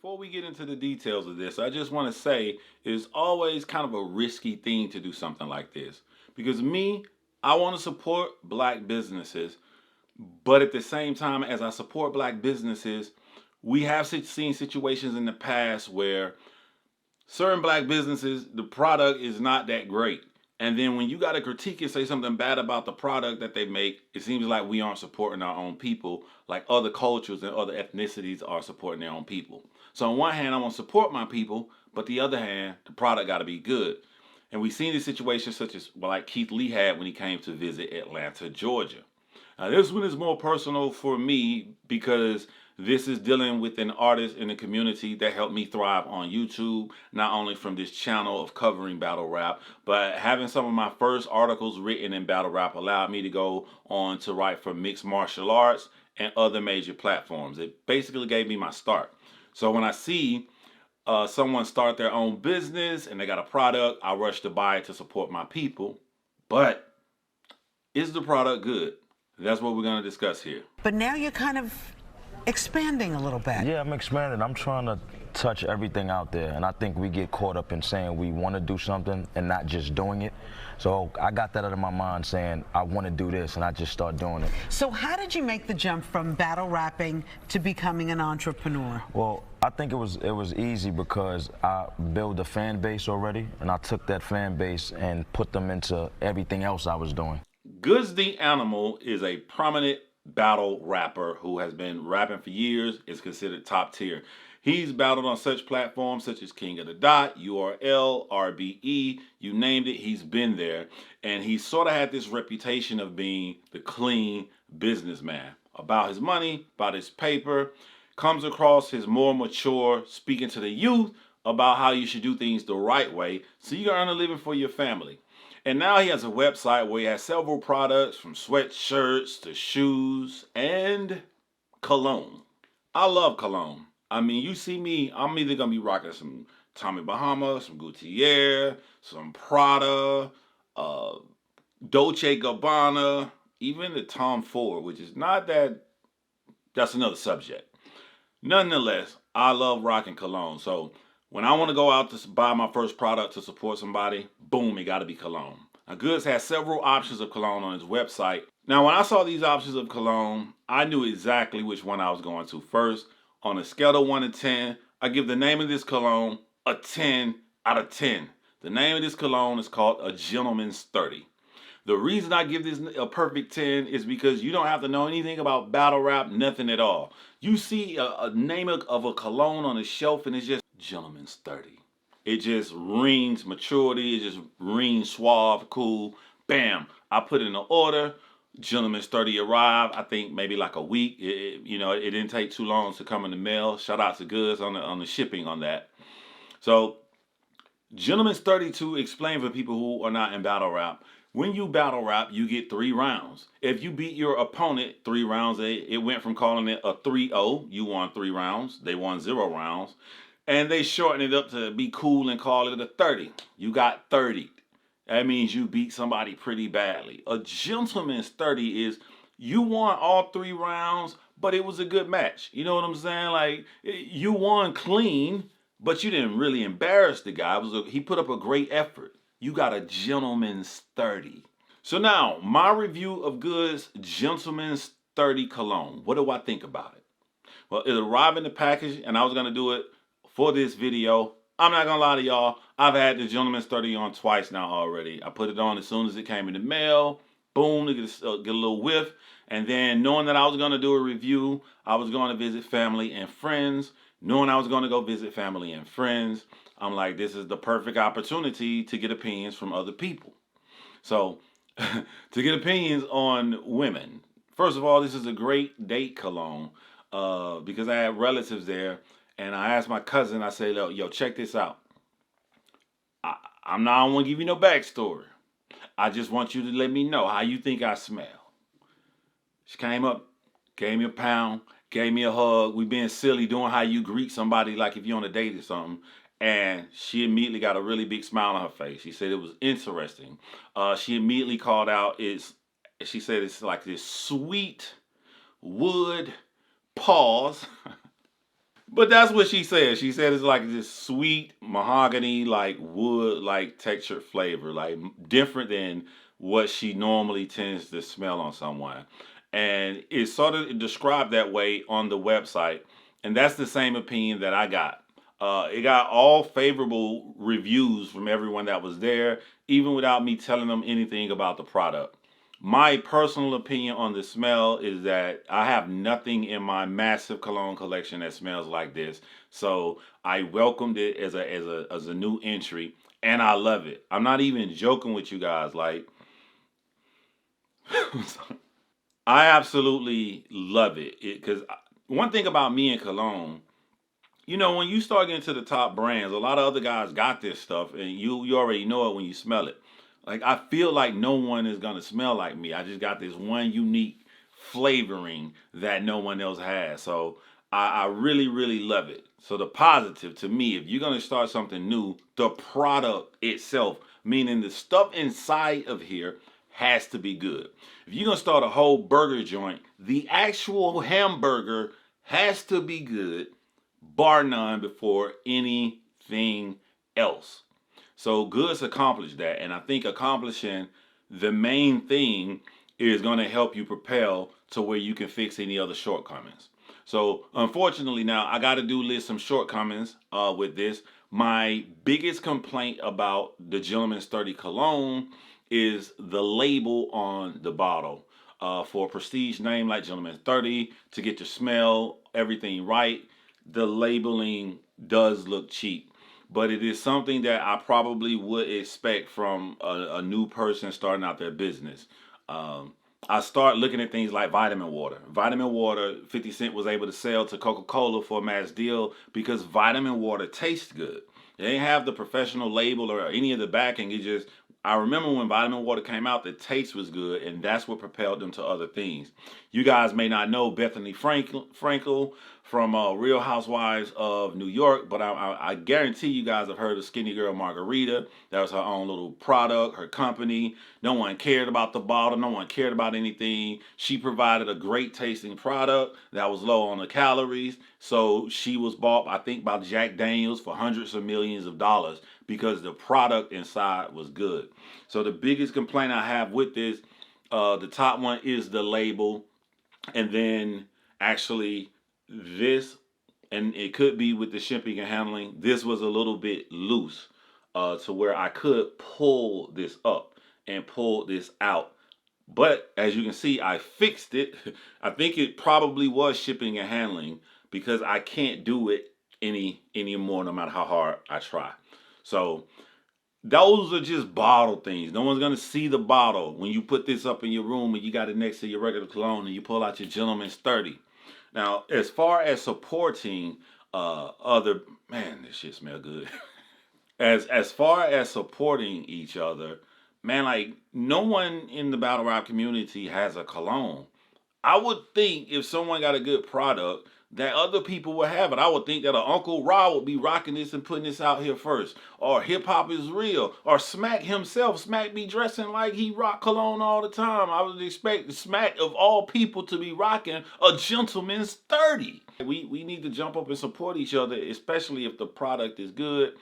before we get into the details of this, I just want to say it's always kind of a risky thing to do something like this. Because me, I want to support black businesses, but at the same time as I support black businesses, we have seen situations in the past where certain black businesses, the product is not that great. And then when you got to critique and say something bad about the product that they make, it seems like we aren't supporting our own people, like other cultures and other ethnicities are supporting their own people. So on one hand, I want to support my people, but the other hand, the product got to be good. And we've seen these situations such as like Keith Lee had when he came to visit Atlanta, Georgia. Now, this one is more personal for me because this is dealing with an artist in the community that helped me thrive on YouTube, not only from this channel of covering battle rap, but having some of my first articles written in battle rap allowed me to go on to write for mixed martial arts and other major platforms. It basically gave me my start. So when I see someone start their own business and they got a product, I rush to buy it to support my people. But is the product good? That's what we're going to discuss here. But now you're kind of expanding a little bit. Yeah, I'm expanding. I'm trying to touch everything out there, and I think we get caught up in saying we want to do something and not just doing it. So I got that out of my mind saying I want to do this, and I just start doing it. So how did you make the jump from battle rapping to becoming an entrepreneur? Well, I think it was easy because I built a fan base already, and I took that fan base and put them into everything else I was doing. Goodz the Animal is a prominent battle rapper who has been rapping for years, is considered top tier. He's battled on such platforms such as King of the Dot, URL, RBE, you named it, he's been there. And he sort of had this reputation of being the clean businessman. About his money, about his paper, comes across his more mature, speaking to the youth about how you should do things the right way so you can earn a living for your family. And now he has a website where he has several products from sweatshirts to shoes and cologne. I love cologne. I mean, you see me, I'm either going to be rocking some Tommy Bahama, some Goodz, some Prada, Dolce Gabbana, even the Tom Ford, which is not that's another subject. Nonetheless, I love rocking cologne. So when I want to go out to buy my first product to support somebody, boom, it got to be cologne. Now, Goodz has several options of cologne on his website. Now, when I saw these options of cologne, I knew exactly which one I was going to first. On a scale of 1 to 10, I give the name of this cologne a 10 out of 10. The name of this cologne is called A Gentleman's 30. The reason I give this a perfect 10 is because you don't have to know anything about battle rap, nothing at all. You see a name of a cologne on a shelf and it's just Gentleman's 30. It just rings maturity, it just rings suave, cool. Bam, I put in an order. Gentleman's 30 arrived, I think maybe like a week. It didn't take too long to come in the mail. Shout out to Goodz on the shipping on that. So Gentleman's 30, to explain for people who are not in battle rap. When you battle rap, you get 3 rounds. If you beat your opponent 3 rounds, it went from calling it a 3-0. You won 3 rounds. They won 0 rounds. And they shortened it up to be cool and call it a 30. You got 30. That means you beat somebody pretty badly. A gentleman's 30 is you won all 3 rounds, but it was a good match. You know what I'm saying? Like, you won clean, but you didn't really embarrass the guy. He put up a great effort. You got a gentleman's 30. So now, my review of Goodz Gentleman's 30 cologne. What do I think about it? Well, it arrived in the package, and I was going to do it for this video. I'm not gonna lie to y'all, I've had the Gentleman's 30 on twice now already. I put it on as soon as it came in the mail. Boom, get a little whiff. And then knowing that I was gonna do a review, I was gonna visit family and friends. Knowing I was gonna go visit family and friends, I'm like, this is the perfect opportunity to get opinions from other people. So, to get opinions on women. First of all, this is a great date cologne because I have relatives there. And I asked my cousin, I said, yo, check this out. I don't want to give you no backstory. I just want you to let me know how you think I smell. She came up, gave me a pound, gave me a hug. We being silly, doing how you greet somebody like if you're on a date or something. And she immediately got a really big smile on her face. She said it was interesting. She immediately called out, she said it's like this sweet wood pause. But that's what she said. She said it's like this sweet mahogany, like wood, like textured flavor, like different than what she normally tends to smell on someone. And it's sort of described that way on the website. And that's the same opinion that I got. It got all favorable reviews from everyone that was there, even without me telling them anything about the product. My personal opinion on the smell is that I have nothing in my massive cologne collection that smells like this. So I welcomed it as a new entry, and I love it. I'm not even joking with you guys. Like, I absolutely love it. Because one thing about me and cologne, when you start getting to the top brands, a lot of other guys got this stuff, and you already know it when you smell it. Like, I feel like no one is gonna smell like me. I just got this one unique flavoring that no one else has. So I really, really love it. So the positive to me, if you're gonna start something new, the product itself, meaning the stuff inside of here, has to be good. If you're gonna start a whole burger joint, the actual hamburger has to be good, bar none, before anything else. So Goodz accomplished that, and I think accomplishing the main thing is going to help you propel to where you can fix any other shortcomings. So unfortunately now I got to list some shortcomings with this. My biggest complaint about the Gentleman's 30 cologne is the label on the bottle. For a prestige name like Gentleman's 30, to get the smell, everything right, the labeling does look cheap. But it is something that I probably would expect from a new person starting out their business. I start looking at things like vitamin water. Vitamin water, 50 Cent was able to sell to Coca-Cola for a mass deal because vitamin water tastes good. They didn't have the professional label or any of the backing. I remember when vitamin water came out, the taste was good, and that's what propelled them to other things. You guys may not know Bethany Frankel from Real Housewives of New York, but I guarantee you guys have heard of Skinny Girl Margarita. That was her own little product, her company. No one cared about the bottle. No one cared about anything. She provided a great tasting product that was low on the calories. So she was bought, I think, by Jack Daniels for hundreds of millions of dollars because the product inside was good. So the biggest complaint I have with this, the top one, is the label. And then actually this, and it could be with the shipping and handling, this was a little bit loose to where I could pull this up and pull this out. But as you can see, I fixed it. I think it probably was shipping and handling because I can't do it anymore no matter how hard I try. So those are just bottle things. No one's gonna see the bottle when you put this up in your room and you got it next to your regular cologne and you pull out your Gentleman's 30. Now, as far as supporting other, man, this shit smell good. As far as supporting each other, man, like no one in the battle rap community has a cologne. I would think if someone got a good product, that other people would have it. I would think that an Uncle Ra would be rocking this and putting this out here first. Or Hip Hop Is Real. Or Smack himself. Smack be dressing like he rock cologne all the time. I would expect Smack, of all people, to be rocking a Gentleman's 30. We need to jump up and support each other, especially if the product is good,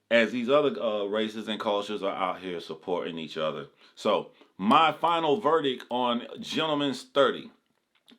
as these other races and cultures are out here supporting each other. So my final verdict on Gentleman's 30.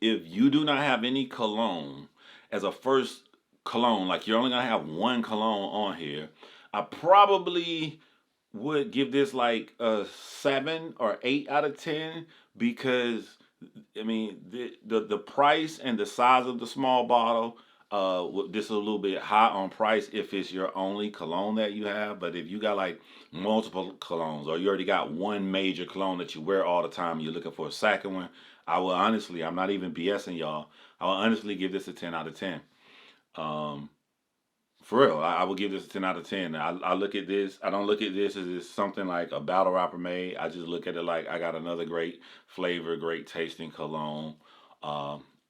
If you do not have any cologne as a first cologne, like you're only going to have one cologne on here, I probably would give this like a 7 or 8 out of 10 because, I mean, the price and the size of the small bottle, this is a little bit high on price if it's your only cologne that you have. But if you got like multiple colognes or you already got one major cologne that you wear all the time, you're looking for a second one, I will honestly, I'm not even BSing y'all, I will honestly give this a 10 out of 10. For real, I will give this a 10 out of 10. I look at this, I don't look at this as it's something like a battle rapper made. I just look at it like I got another great flavor, great tasting cologne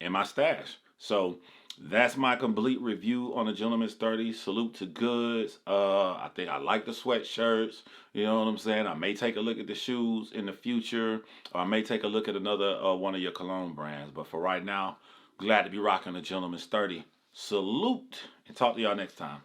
in my stash. So that's my complete review on the Gentleman's 30. Salute to Goodz. I think I like the sweatshirts. You know what I'm saying? I may take a look at the shoes in the future. Or I may take a look at another one of your cologne brands. But for right now, glad to be rocking the Gentleman's 30. Salute, and talk to y'all next time.